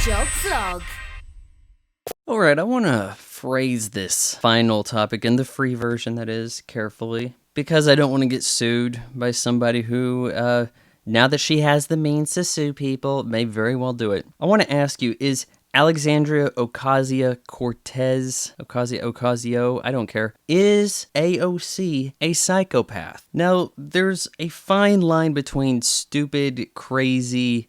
Job Vlog. Alright, I want to phrase this final topic, in the free version that is, carefully, because I don't want to get sued by somebody who, now that she has the means to sue people, may very well do it. I want to ask you, is Alexandria Ocasio-Cortez, Ocasio, I don't care, is AOC a psychopath? Now, there's a fine line between stupid, crazy,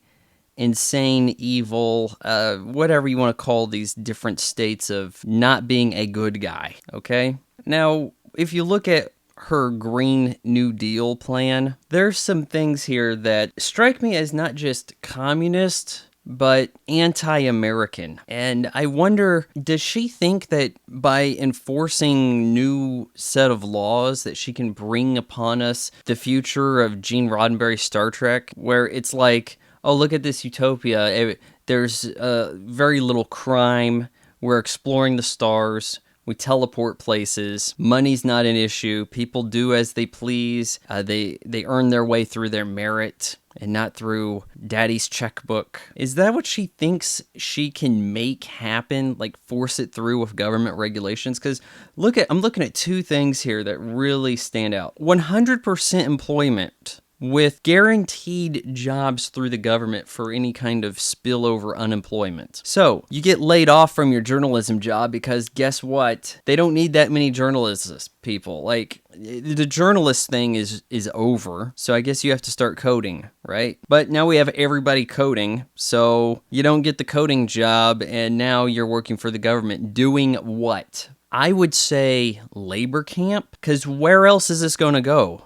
insane, evil, whatever you want to call these different states of not being a good guy, okay? Now, if you look at her Green New Deal plan, there's some things here that strike me as not just communist, but anti-American. And I wonder, does she think that by enforcing new set of laws that she can bring upon us the future of Gene Roddenberry's Star Trek, where it's like, oh, look at this utopia. There's very little crime. We're exploring the stars. We teleport places. Money's not an issue. People do as they please. They earn their way through their merit and not through daddy's checkbook. Is that what she thinks she can make happen? Like force it through with government regulations? Because I'm looking at two things here that really stand out. 100% employment with guaranteed jobs through the government for any kind of spillover unemployment. So, you get laid off from your journalism job because guess what? They don't need that many journalists, people. Like, the journalist thing is over, so I guess you have to start coding, right? But now we have everybody coding, so you don't get the coding job, and now you're working for the government. Doing what? I would say labor camp, because where else is this going to go?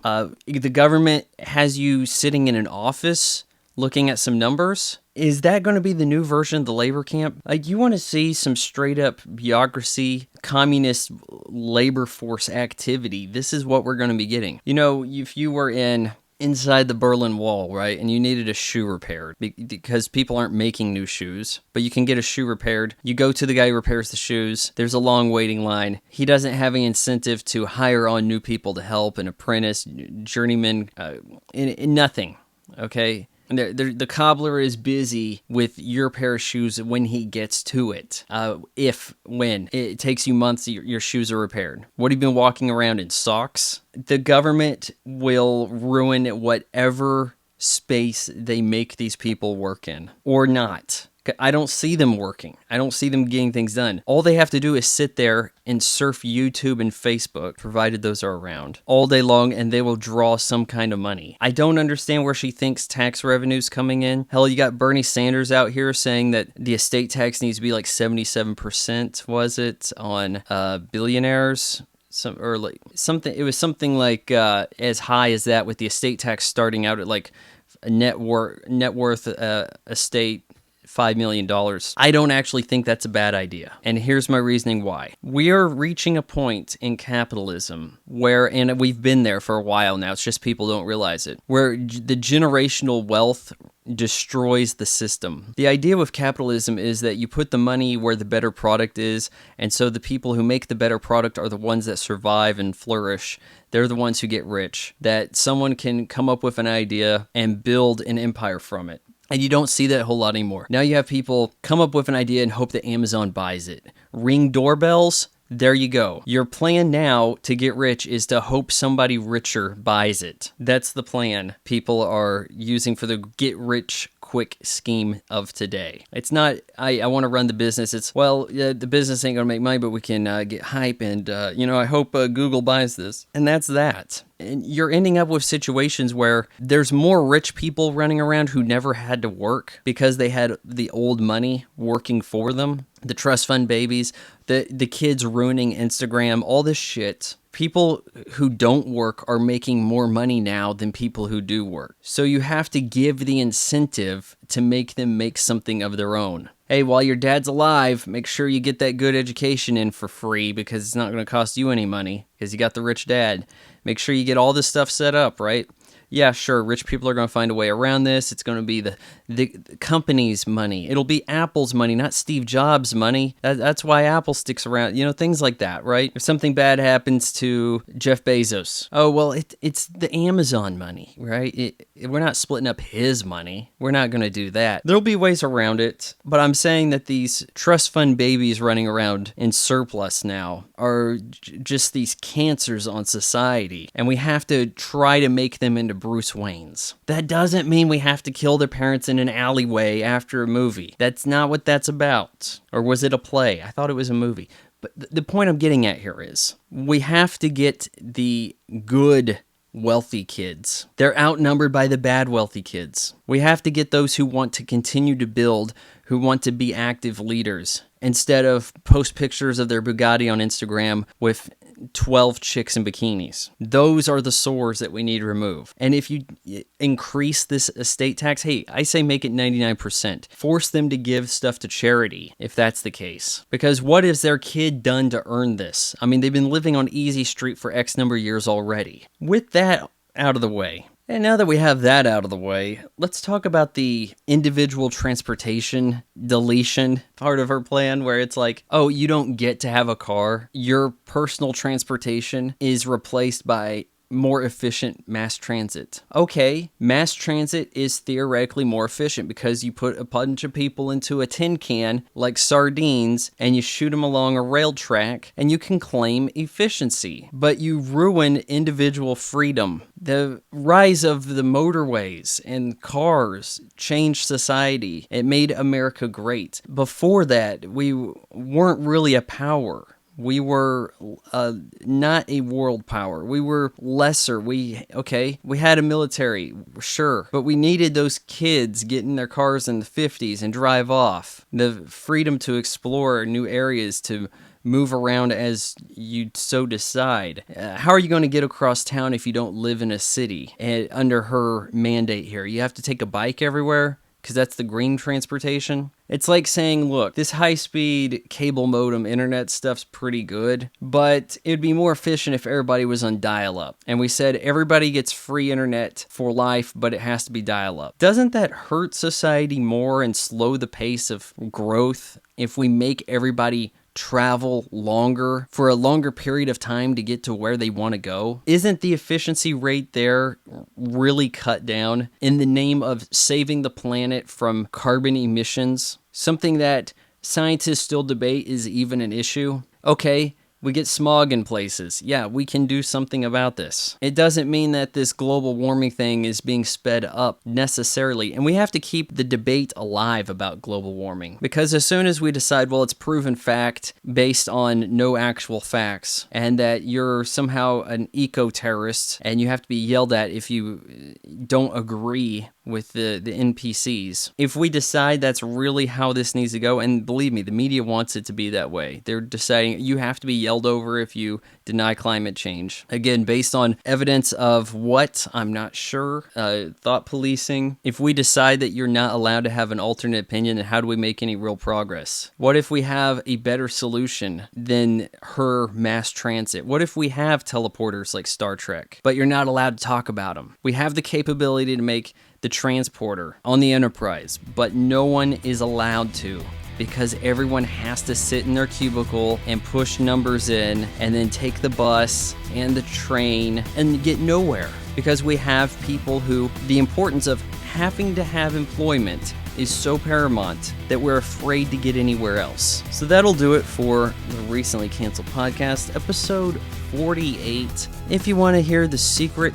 The government has you sitting in an office looking at some numbers. Is that going to be the new version of the labor camp? Like, you want to see some straight up bureaucracy, communist labor force activity. This is what we're going to be getting. You know, if you were inside the Berlin Wall, right? And you needed a shoe repaired because people aren't making new shoes, but you can get a shoe repaired. You go to the guy who repairs the shoes. There's a long waiting line. He doesn't have any incentive to hire on new people to help, an apprentice, journeyman, nothing, okay? And the cobbler is busy with your pair of shoes when he gets to it. When it takes you months, your shoes are repaired. What have you been walking around in, socks? The government will ruin whatever space they make these people work in, or not. I don't see them working. I don't see them getting things done. All they have to do is sit there and surf YouTube and Facebook, provided those are around, all day long, and they will draw some kind of money. I don't understand where she thinks tax revenue's coming in. Hell, you got Bernie Sanders out here saying that the estate tax needs to be like 77%, was it, on billionaires? It was something like as high as that, with the estate tax starting out at like a net worth estate $5 million. I don't actually think that's a bad idea. And here's my reasoning why. We are reaching a point in capitalism where, and we've been there for a while now, it's just people don't realize it, where the generational wealth destroys the system. The idea with capitalism is that you put the money where the better product is, and so the people who make the better product are the ones that survive and flourish. They're the ones who get rich. That someone can come up with an idea and build an empire from it. And you don't see that a whole lot anymore. Now you have people come up with an idea and hope that Amazon buys it. Ring doorbells, there you go. Your plan now to get rich is to hope somebody richer buys it. That's the plan people are using for the get rich quick scheme of today. It's not, I want to run the business. It's, well, the business ain't going to make money, but we can get hype and, I hope Google buys this. And that's that. And you're ending up with situations where there's more rich people running around who never had to work because they had the old money working for them. The trust fund babies, the kids ruining Instagram, all this shit. People who don't work are making more money now than people who do work. So you have to give the incentive to make them make something of their own. Hey, while your dad's alive, make sure you get that good education in for free because it's not going to cost you any money because you got the rich dad. Make sure you get all this stuff set up, right? yeah, sure, rich people are going to find a way around this. It's going to be the company's money. It'll be Apple's money, not Steve Jobs' money. That's why Apple sticks around. Things like that, right? If something bad happens to Jeff Bezos, oh, well, it's the Amazon money, right? We're not splitting up his money. We're not going to do that. There'll be ways around it, but I'm saying that these trust fund babies running around in surplus now are just these cancers on society, and we have to try to make them into Bruce Waynes. That doesn't mean we have to kill their parents in an alleyway after a movie. That's not what that's about. Or was it a play? I thought it was a movie. But the point I'm getting at here is we have to get the good wealthy kids. They're outnumbered by the bad wealthy kids. We have to get those who want to continue to build, who want to be active leaders, instead of post pictures of their Bugatti on Instagram with 12 chicks in bikinis. Those are the sores that we need to remove. And if you increase this estate tax, hey, I say make it 99%. Force them to give stuff to charity, if that's the case. Because what has their kid done to earn this? I mean, they've been living on Easy Street for X number of years already. With that out of the way, and now that we have that out of the way, let's talk about the individual transportation deletion part of our plan, where it's like, oh, you don't get to have a car. Your personal transportation is replaced by more efficient mass transit. Okay, mass transit is theoretically more efficient because you put a bunch of people into a tin can like sardines and you shoot them along a rail track and you can claim efficiency. But you ruin individual freedom. The rise of the motorways and cars changed society. It made America great. Before that, we weren't really a power. We were not a world power. We were lesser. We had a military, sure, but we needed those kids get in their cars in the 50s and drive off. The freedom to explore new areas, to move around as you so decide. How are you going to get across town if you don't live in a city under her mandate here? You have to take a bike everywhere because that's the green transportation. It's like saying, look, this high-speed cable modem internet stuff's pretty good, but it'd be more efficient if everybody was on dial-up. And we said everybody gets free internet for life, but it has to be dial-up. Doesn't that hurt society more and slow the pace of growth if we make everybody travel longer for a longer period of time to get to where they want to go? Isn't the efficiency rate there really cut down in the name of saving the planet from carbon emissions? Something that scientists still debate is even an issue. Okay, we get smog in places. Yeah, we can do something about this. It doesn't mean that this global warming thing is being sped up necessarily, and we have to keep the debate alive about global warming. Because as soon as we decide, well, it's proven fact based on no actual facts, and that you're somehow an eco-terrorist, and you have to be yelled at if you don't agree with the NPCs. If we decide that's really how this needs to go, and believe me, the media wants it to be that way. They're deciding you have to be yelled over if you deny climate change. Again, based on evidence of what? I'm not sure. Thought policing. If we decide that you're not allowed to have an alternate opinion, then how do we make any real progress? What if we have a better solution than her mass transit? What if we have teleporters like Star Trek, but you're not allowed to talk about them? We have the capability to make the transporter on the Enterprise, but no one is allowed to, because everyone has to sit in their cubicle and push numbers in and then take the bus and the train and get nowhere, because we have people who the importance of having to have employment is so paramount that we're afraid to get anywhere else. So that'll do it for the recently canceled podcast, episode 48. If you want to hear the secret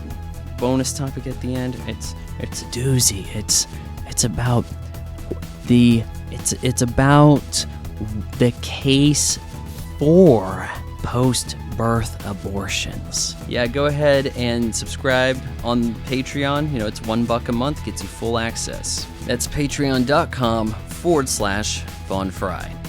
bonus topic at the end, it's a doozy. It's about the case for post-birth abortions. Yeah, go ahead and subscribe on Patreon. It's $1 a month, gets you full access. That's patreon.com/VaughnFry.